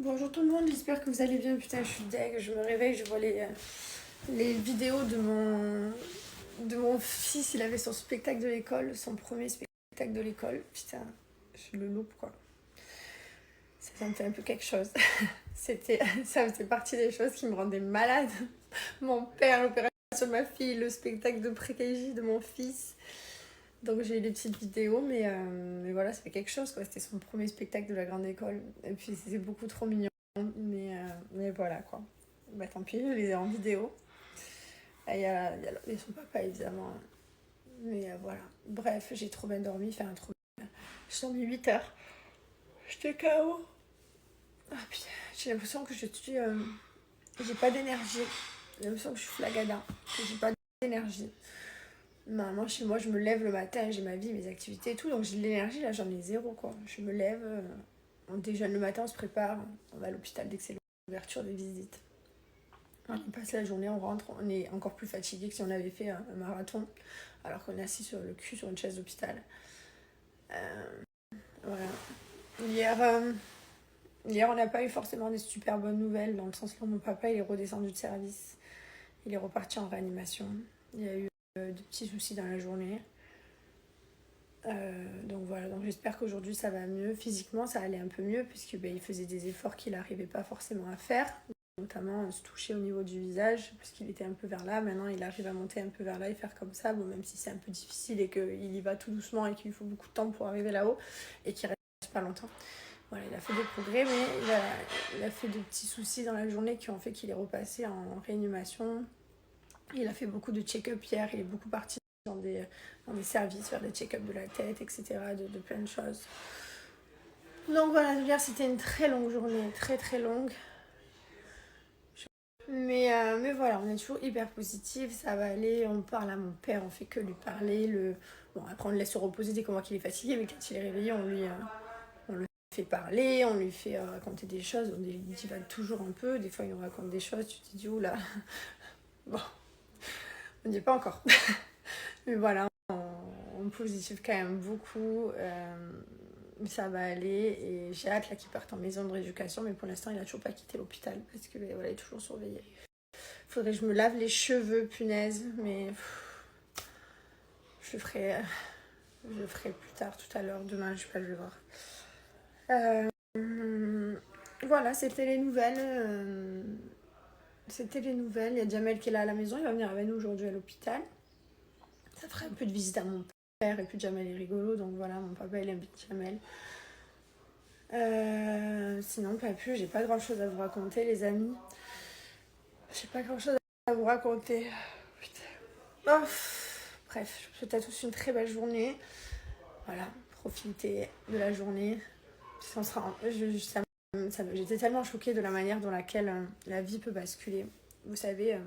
Bonjour tout le monde, j'espère que vous allez bien. Putain, je suis deg, je me réveille, je vois les vidéos de mon fils. Il avait son spectacle de l'école, son premier spectacle de l'école. Putain, je le loupe quoi. Ça me fait un peu quelque chose. Ça faisait partie des choses qui me rendaient malade. Mon père, l'opération de ma fille, le spectacle de pré-KJ de mon fils. Donc j'ai eu des petites vidéos, mais voilà, ça fait quelque chose quoi. C'était son premier spectacle de la grande école. Et puis c'était beaucoup trop mignon. Mais voilà quoi. Bah tant pis, je les ai en vidéo. Et son papa évidemment. Mais voilà. Bref, j'ai trop bien dormi. Enfin, trop bien. J'ai dormi 8 heures. J'étais KO. Ah putain, j'ai l'impression que je suis. J'ai pas d'énergie. J'ai l'impression que je suis flagada. Que j'ai pas d'énergie. Normalement, chez moi, je me lève le matin, j'ai ma vie, mes activités et tout. Donc j'ai de l'énergie. Là, j'en ai zéro quoi. Je me lève. On déjeune le matin, on se prépare. On va à l'hôpital dès que c'est l'ouverture des visites. On passe la journée, on rentre, on est encore plus fatigué que si on avait fait un marathon, alors qu'on est assis sur le cul sur une chaise d'hôpital. Voilà. Hier, on n'a pas eu forcément des super bonnes nouvelles, dans le sens où mon papa il est redescendu de service. Il est reparti en réanimation. Il y a eu de petits soucis dans la journée. Donc voilà, donc j'espère qu'aujourd'hui ça va mieux. Physiquement, ça allait un peu mieux, puisque il faisait des efforts qu'il n'arrivait pas forcément à faire. Notamment se toucher au niveau du visage, parce qu'il était un peu vers là. Maintenant, il arrive à monter un peu vers là et faire comme ça. Bon, même si c'est un peu difficile et qu'il y va tout doucement et qu'il lui faut beaucoup de temps pour arriver là-haut et qu'il reste pas longtemps. Voilà, il a fait des progrès, mais il a fait de petits soucis dans la journée qui ont fait qu'il est repassé en réanimation. Il a fait beaucoup de check-up hier. Il est beaucoup parti dans des services, faire des check-up de la tête, etc., de plein de choses. Donc voilà, hier c'était une très longue journée, très très longue. Mais voilà, on est toujours hyper positif, ça va aller, on parle à mon père, on fait que lui parler. Bon, après on le laisse se reposer dès qu'on voit qu'il est fatigué, mais quand il est réveillé, on le fait parler, on lui fait raconter des choses, on divague toujours un peu, des fois il nous raconte des choses, tu te dis oula, bon, on n'y est pas encore. Mais voilà, on positive quand même beaucoup, ça va aller et j'ai hâte là qu'il parte en maison de rééducation, mais pour l'instant il a toujours pas quitté l'hôpital parce que voilà, il est toujours surveillé. Faudrait que je me lave les cheveux, punaise, mais je le ferai, plus tard, tout à l'heure. Demain, je sais pas, je vais voir. Voilà, c'était les nouvelles. C'était les nouvelles. Il y a Jamel qui est là à la maison. Il va venir avec nous aujourd'hui à l'hôpital. Ça ferait un peu de visite à mon père. Et puis Jamel est rigolo. Donc voilà, mon papa, il aime Jamel. Sinon, pas plus. J'ai pas grand chose à vous raconter, les amis. J'ai pas grand chose à vous raconter. Putain. Oh, bref, je vous souhaite à tous une très belle journée. Voilà, profitez de la journée. J'étais tellement choquée de la manière dans laquelle la vie peut basculer. Vous savez,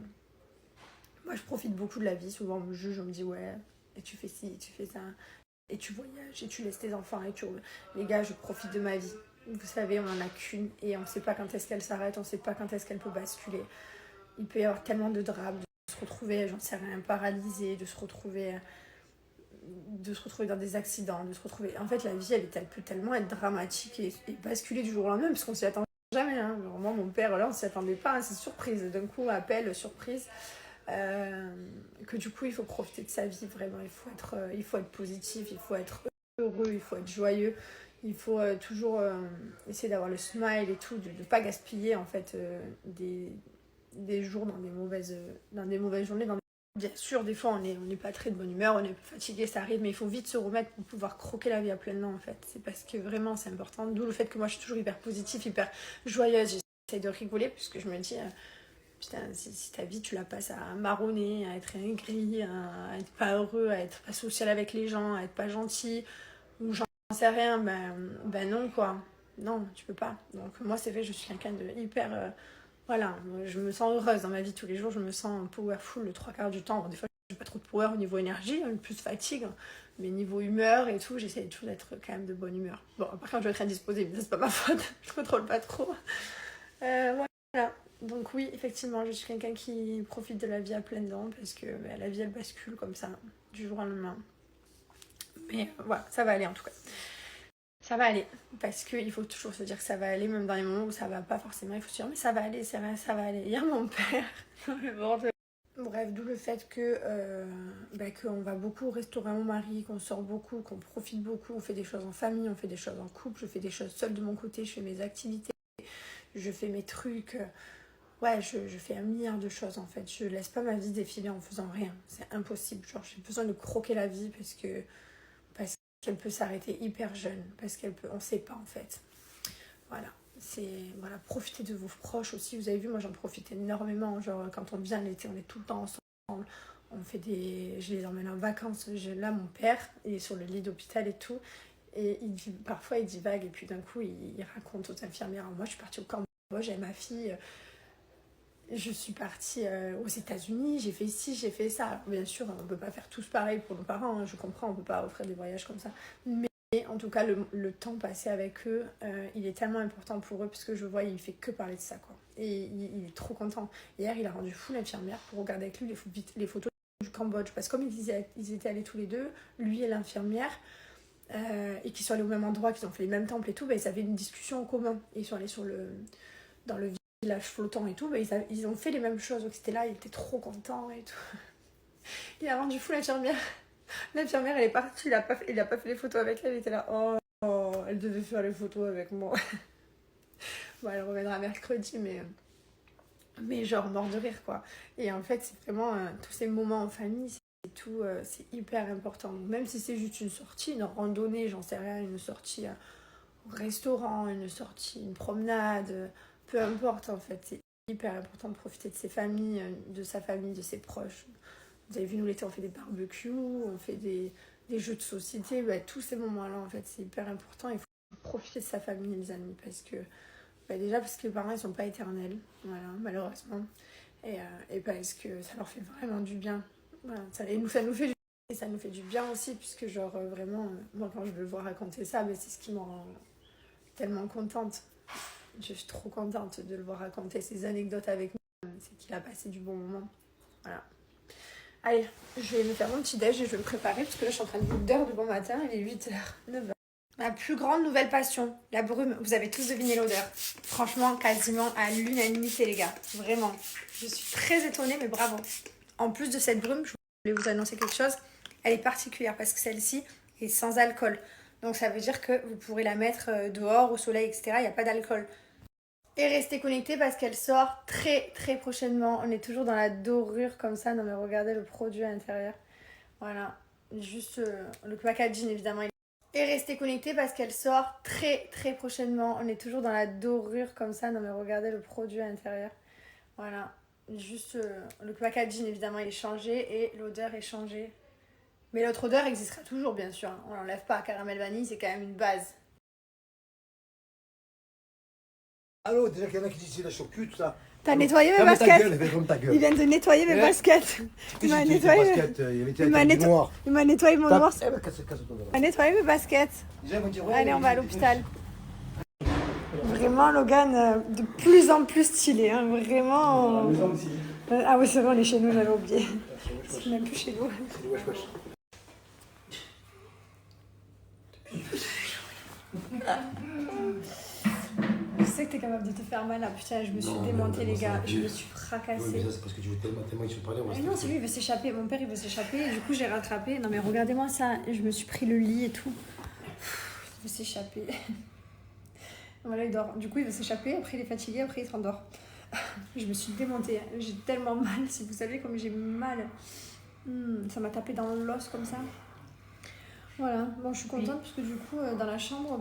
moi je profite beaucoup de la vie. Souvent on me juge, on me dit ouais, et tu fais ci, et tu fais ça, et tu voyages, et tu laisses tes enfants, et tu... Les gars, je profite de ma vie. Vous savez, on en a qu'une, et on ne sait pas quand est-ce qu'elle s'arrête, on ne sait pas quand est-ce qu'elle peut basculer. Il peut y avoir tellement de drames, de se retrouver, j'en sais rien, paralysé, de se retrouver dans des accidents, de se retrouver... En fait, la vie, elle peut tellement être dramatique et basculer du jour au lendemain, parce qu'on s'y attend jamais. Hein. Vraiment, mon père, là, on s'y attendait pas. Hein. C'est surprise. D'un coup, appel, surprise. Que du coup, il faut profiter de sa vie, vraiment. Il faut être positif, il faut être heureux, il faut être joyeux. Il faut toujours essayer d'avoir le smile et tout, de ne pas gaspiller, en fait, des jours dans des mauvaises journées, Bien sûr, des fois, on n'est pas très de bonne humeur, on est fatigué, ça arrive, mais il faut vite se remettre pour pouvoir croquer la vie à pleinement, en fait. C'est parce que vraiment, c'est important. D'où le fait que moi, je suis toujours hyper positive, hyper joyeuse. J'essaie de rigoler, puisque je me dis, putain, si ta vie, tu la passes à marronner, à être aigri, à être pas heureux, à être pas social avec les gens, à être pas gentil, ou j'en sais rien, ben non, quoi. Non, tu peux pas. Donc, moi, c'est vrai, je suis quelqu'un de hyper... Voilà, je me sens heureuse dans ma vie tous les jours, je me sens powerful le trois quarts du temps. Bon, des fois, j'ai pas trop de power au niveau énergie, plus fatigue, mais niveau humeur et tout, j'essaie toujours d'être quand même de bonne humeur. Bon, par contre, je vais être indisposée, mais ça, c'est pas ma faute, je contrôle pas trop. Voilà, donc oui, effectivement, je suis quelqu'un qui profite de la vie à pleines dents parce que la vie, elle bascule comme ça, du jour au lendemain. Mais voilà, ça va aller en tout cas. Ça va aller, parce qu'il faut toujours se dire que ça va aller, même dans les moments où ça va pas forcément, il faut se dire mais ça va aller, c'est vrai, ça va aller. Hier mon père, bref, d'où le fait que qu'on va beaucoup au restaurant, mon mari, qu'on sort beaucoup, qu'on profite beaucoup, on fait des choses en famille, on fait des choses en couple, je fais des choses seule de mon côté, je fais mes activités, je fais mes trucs, ouais, je fais un milliard de choses en fait, je laisse pas ma vie défiler en faisant rien, c'est impossible, genre j'ai besoin de croquer la vie parce qu'elle peut s'arrêter hyper jeune, parce qu'elle peut, on sait pas en fait. Voilà, voilà, profitez de vos proches aussi. Vous avez vu, moi j'en profite énormément. Genre quand on vient l'été, on est tout le temps ensemble. Je les emmène en vacances. Là, mon père, il est sur le lit d'hôpital et tout. Et parfois il divague et puis d'un coup il raconte aux infirmières. Moi je suis partie au Cambodge avec ma fille. Je suis partie aux États-Unis, j'ai fait ci, j'ai fait ça. Alors, bien sûr, on ne peut pas faire tous pareil pour nos parents, hein, je comprends, on ne peut pas offrir des voyages comme ça. Mais en tout cas, le temps passé avec eux, il est tellement important pour eux, parce que je vois, il fait que parler de ça, quoi. Et il est trop content. Hier, il a rendu fou l'infirmière pour regarder avec lui les photos du Cambodge. Parce que comme ils étaient allés tous les deux, lui et l'infirmière, et qu'ils sont allés au même endroit, qu'ils ont fait les mêmes temples et tout, ils avaient une discussion en commun. Et ils sont allés dans le village flottant et tout, ils ont fait les mêmes choses. Donc c'était là, il était trop content et tout. Il a rendu fou l'infirmière. L'infirmière, elle est partie, il a pas fait les photos avec elle, il était là, oh, elle devait faire les photos avec moi. Bon, elle reviendra mercredi, mais genre mort de rire, quoi. Et en fait, c'est vraiment tous ces moments en famille, c'est tout, c'est hyper important. Donc, même si c'est juste une sortie, une randonnée, j'en sais rien, une sortie au restaurant, une sortie, une promenade, peu importe en fait, c'est hyper important de profiter de ses familles, de sa famille, de ses proches. Vous avez vu, nous l'été, on fait des barbecues, on fait des jeux de société, tous ces moments-là en fait, c'est hyper important. Il faut profiter de sa famille, les amis, parce que déjà parce que les parents ils sont pas éternels, voilà, malheureusement, et parce que ça leur fait vraiment du bien. Voilà, ça nous fait du bien, et ça nous fait du bien aussi, puisque genre vraiment, moi quand je le vois raconter ça, c'est ce qui me rend tellement contente. Je suis trop contente de le voir raconter ces anecdotes avec nous. C'est qu'il a passé du bon moment. Voilà. Allez, je vais me faire mon petit déj et je vais me préparer parce que là je suis en train de d'heure de bon matin. Il est 8h, 9h. Ma plus grande nouvelle passion, la brume. Vous avez tous deviné l'odeur. Franchement, quasiment à l'unanimité, les gars. Vraiment. Je suis très étonnée, mais bravo. En plus de cette brume, je voulais vous annoncer quelque chose. Elle est particulière parce que celle-ci est sans alcool. Donc ça veut dire que vous pourrez la mettre dehors, au soleil, etc. Il n'y a pas d'alcool. Et restez connectés parce qu'elle sort très très prochainement. On est toujours dans la dorure comme ça. Non mais regardez le produit à l'intérieur. Voilà. Juste le packaging évidemment. Et restez connectés parce qu'elle sort très très prochainement. On est toujours dans la dorure comme ça. Non mais regardez le produit à l'intérieur. Voilà. Juste le packaging évidemment il est changé et l'odeur est changée. Mais l'autre odeur existera toujours bien sûr. On l'enlève pas. Caramel vanille c'est quand même une base. Allô, déjà qu'il y en a qui disent c'est la chocu, tout ça. T'as nettoyé mes Ferme ta baskets? gueule, ferme ta gueule. Il vient de nettoyer mes baskets. Il m'a nettoyé. Il m'a nettoyé mon noir. Il m'a nettoyé mes baskets. Allez, on va à l'hôpital. Vraiment, Logan, de plus en plus stylé. Hein, vraiment. Ah oui, c'est vrai, on est chez nous, j'avais oublié. C'est même plus chez nous. Je sais que t'es capable de te faire mal. Ah putain, je me suis démontée, les gars. Je me suis fracassée. Oui, mais ça, c'est parce que tu veux tellement ils se parler. Mais non, c'est lui, il veut s'échapper. Mon père, il veut s'échapper. Et du coup, j'ai rattrapé. Non, mais regardez-moi ça. Je me suis pris le lit et tout. Il veut s'échapper. Voilà, il dort. Du coup, il veut s'échapper. Après, il est fatigué. Après, il se rendort. Je me suis démontée. J'ai tellement mal. Si vous savez comme j'ai mal. Ça m'a tapé dans l'os comme ça. Voilà. Bon, je suis contente parce que du coup, dans la chambre,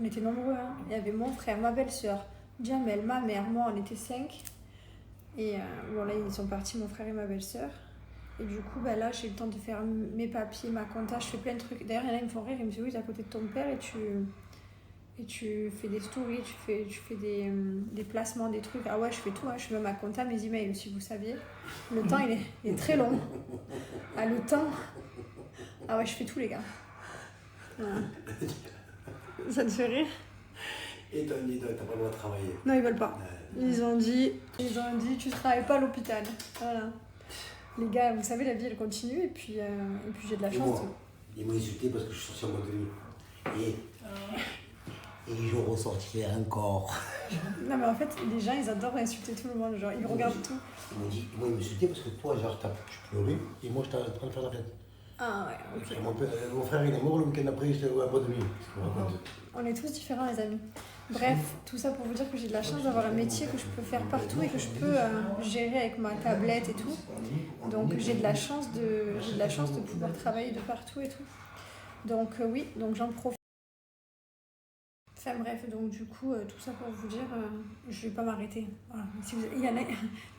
on était nombreux. Hein. Il y avait mon frère, ma belle-sœur, Jamel, ma mère, moi, on était 5. Et bon, là, ils sont partis, mon frère et ma belle-sœur. Et du coup, là, j'ai le temps de faire mes papiers, ma compta, je fais plein de trucs. D'ailleurs, il y en a, ils me font rire, ils me disent, oui, t'es à côté de ton père et tu fais des stories, tu fais des placements, des trucs. Ah ouais, je fais tout, hein. Je fais même ma compta, mes emails, si vous saviez. Le temps, il est très long. Ah, le temps... Ah ouais, je fais tout, les gars. Voilà. Ça te fait rire? Et t'as pas le droit de travailler. Non, ils veulent pas. Ils ont dit, tu travailles pas à l'hôpital. Voilà. Les gars, vous savez, la vie, elle continue, et puis j'ai de la chance. Ils m'ont insulté parce que je suis sorti en boîte de nuit. Et Et je ressortirai encore. Non, mais en fait, les gens, ils adorent insulter tout le monde. Genre, ils regardent tout. Ils m'ont insulté parce que toi, genre, tu pleurais et moi, j'étais en train de faire la fête. Ah ouais, ok. Et mon frère, il est mort le week-end après, j'étais à boîte de nuit. On est tous différents, les amis. Bref, tout ça pour vous dire que j'ai de la chance d'avoir un métier que je peux faire partout et que je peux gérer avec ma tablette et tout. Donc j'ai de la chance de pouvoir travailler de partout et tout. Donc oui, donc j'en profite. Enfin bref, donc du coup, tout ça pour vous dire, je vais pas m'arrêter. Voilà. Si vous... il y en a...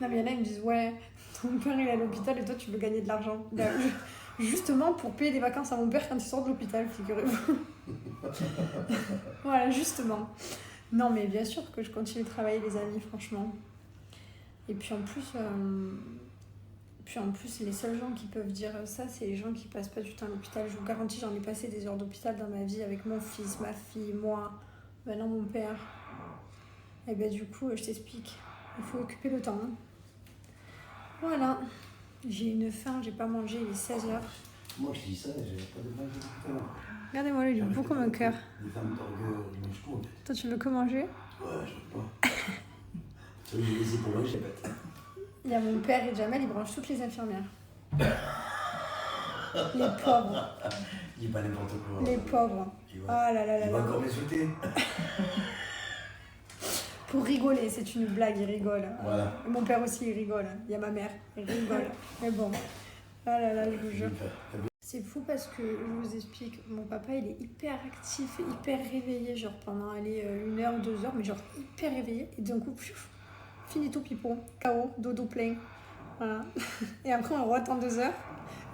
Non mais il y en a, ils me disent, ouais, ton père il est à l'hôpital et toi tu veux gagner de l'argent. Ben, justement pour payer des vacances à mon père quand il sort de l'hôpital, figurez-vous. Voilà, justement. Non mais bien sûr que je continue de travailler les amis, franchement. Et puis en plus, les seuls gens qui peuvent dire ça, c'est les gens qui passent pas du temps à l'hôpital. Je vous garantis, j'en ai passé des heures d'hôpital dans ma vie avec mon fils, ma fille, moi, maintenant mon père. Et ben du coup, je t'explique. Il faut occuper le temps. Hein. Voilà. J'ai une faim, j'ai pas mangé, il est 16h. Moi, je dis ça, j'ai pas de mal de tout. Regardez-moi, il est beau comme un cœur. Les femmes d'orgueil, ils mangent tout en fait. Toi, tu veux que manger? Ouais, je peux pas. Tu veux me laisser pour manger, bête. Il y a mon père et Jamel, ils branchent toutes les infirmières. Les pauvres. Il est pas n'importe quoi. Les pauvres. Ah là là là. Il va encore m'insulter. Pour rigoler, c'est une blague, il rigole. Voilà. Et mon père aussi, il rigole. Il y a ma mère, il rigole. Mais bon. Ah là là, je vous jure. C'est fou parce que, je vous explique, mon papa, il est hyper actif, hyper réveillé, genre pendant, 1 heure, 2 heures, mais genre hyper réveillé. Et d'un coup, pfiou, finito pipo, KO, dodo plein. Voilà. Et après, on re-attend 2 heures.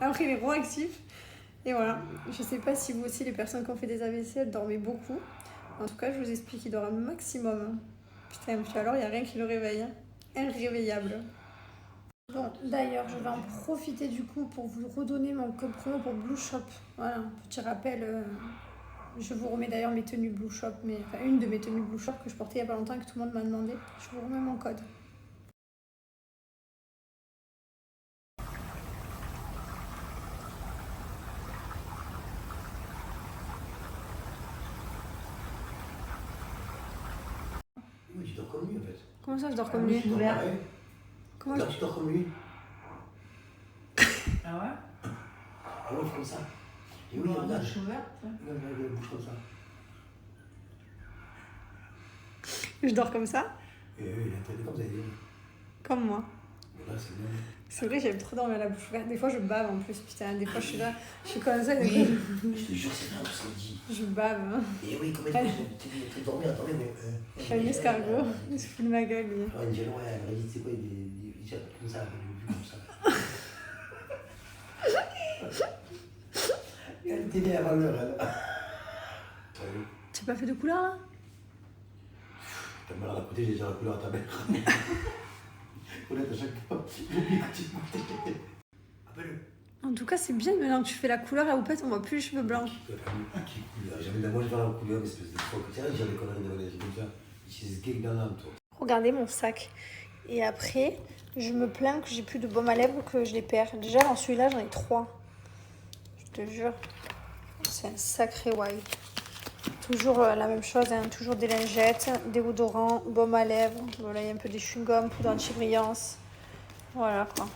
Après, il est re-actif. Et voilà. Je sais pas si vous aussi, les personnes qui ont fait des AVC, elles dormaient beaucoup. En tout cas, je vous explique, il dort un maximum. Putain, puis alors, il n'y a rien qui le réveille. Hein. Irréveillable. Bon, d'ailleurs, je vais en profiter du coup pour vous redonner mon code promo pour Blue Shop. Voilà, petit rappel. Je vous remets d'ailleurs mes tenues Blue Shop, enfin une de mes tenues Blue Shop que je portais il n'y a pas longtemps et que tout le monde m'a demandé. Je vous remets mon code. Oui, tu dors comme lui en fait. Comment ça, je dors comme lui? Comment tu dors comme lui? Ah ouais? Ah ouais, comme ça. Et oui, regarde. Bouche ouverte. Regarde, la bouche comme ça. Je dors comme ça? Et oui, il a traité comme ça. Comme moi. Là, c'est bien. C'est vrai, j'aime trop dormir à la bouche ouverte. Des fois, je bave en plus, putain. Des fois, je suis là, je suis comme ça. Oui, je te jure, c'est pas ce qu'on dit. Je bave. Hein. Et oui, comment tu dormir? Attendez, mais. Je suis un escargot. Il se fout de ma gueule, lui. Alors, Angelo, ouais, elle m'a dit, c'est quoi, il tient comme ça, comme ça. Elle était bien avant l'heure, elle. Tu n'as pas fait de couleur, là? Ta mère, à côté, j'ai déjà la couleur à ta mère. Honnête, à chaque fois, j'oublie que tu m'étais. Appelle-le. En tout cas, c'est bien maintenant que tu fais la couleur à Houppette, on voit plus les cheveux blancs. Qui couleur? J'avais de moi, je vais la couleur, espèce de fois que tu as, j'avais des conneries de voler, c'est comme ça. Il se gag dans l'âme, toi. Regardez mon sac. Et après, je me plains que j'ai plus de baume à lèvres, que je les perds. Déjà, dans celui-là, j'en ai 3. Je te jure. C'est un sacré why. Toujours la même chose, hein. Toujours des lingettes, déodorant, baume à lèvres. Voilà, il y a un peu des chewing-gums, poudre anti-brillance. Voilà quoi.